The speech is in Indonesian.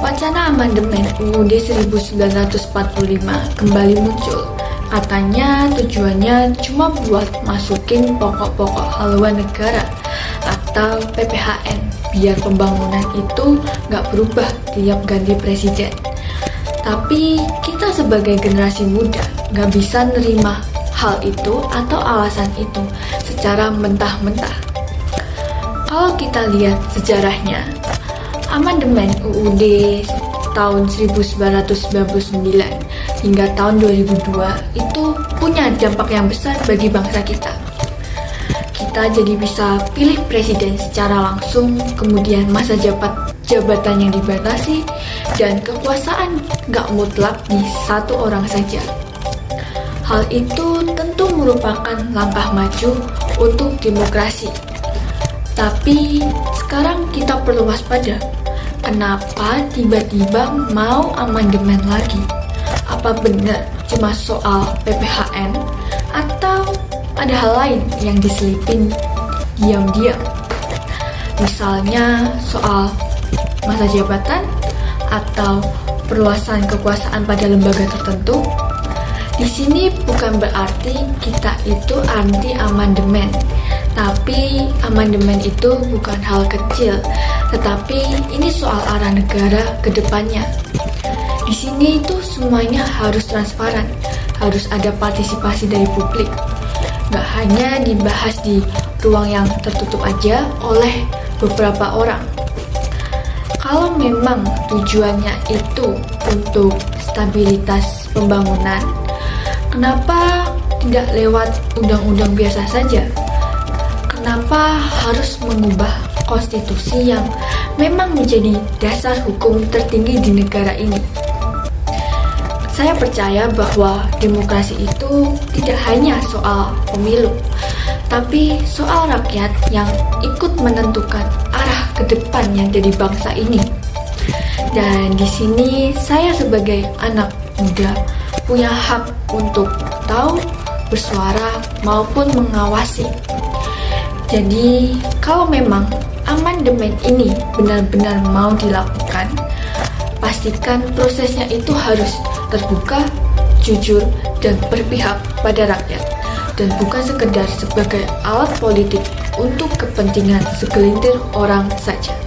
Wacana amandemen UUD 1945 kembali muncul. Katanya tujuannya cuma buat masukin pokok-pokok haluan negara atau PPHN biar pembangunan itu nggak berubah tiap ganti presiden. Tapi kita sebagai generasi muda nggak bisa nerima hal itu atau alasan itu secara mentah-mentah. Kalau kita lihat sejarahnya, amandemen UUD tahun 1999 hingga tahun 2002 itu punya dampak yang besar bagi bangsa kita. Kita jadi bisa pilih presiden secara langsung, kemudian masa jabatan yang dibatasi, dan kekuasaan gak mutlak di satu orang saja. Hal itu tentu merupakan langkah maju untuk demokrasi. Tapi sekarang kita perlu waspada. Kenapa tiba-tiba mau amandemen lagi? Apa benar cuma soal PPHN atau ada hal lain yang diselipin diam-diam? Misalnya soal masa jabatan atau perluasan kekuasaan pada lembaga tertentu. Di sini bukan berarti kita itu anti amandemen, tapi amandemen itu bukan hal kecil, tetapi ini soal arah negara ke depannya. Di sini itu semuanya harus transparan, harus ada partisipasi dari publik. Gak hanya dibahas di ruang yang tertutup aja oleh beberapa orang. Kalau memang tujuannya itu untuk stabilitas pembangunan, kenapa tidak lewat undang-undang biasa saja? Kenapa harus mengubah konstitusi yang memang menjadi dasar hukum tertinggi di negara ini? Saya percaya bahwa demokrasi itu tidak hanya soal pemilu, tapi soal rakyat yang ikut menentukan arah ke depannya dari bangsa ini. Dan di sini saya sebagai anak muda punya hak untuk tahu, bersuara, maupun mengawasi. Jadi, kalau memang amandemen ini benar-benar mau dilakukan, pastikan prosesnya itu harus terbuka, jujur, dan berpihak pada rakyat, dan bukan sekedar sebagai alat politik untuk kepentingan segelintir orang saja.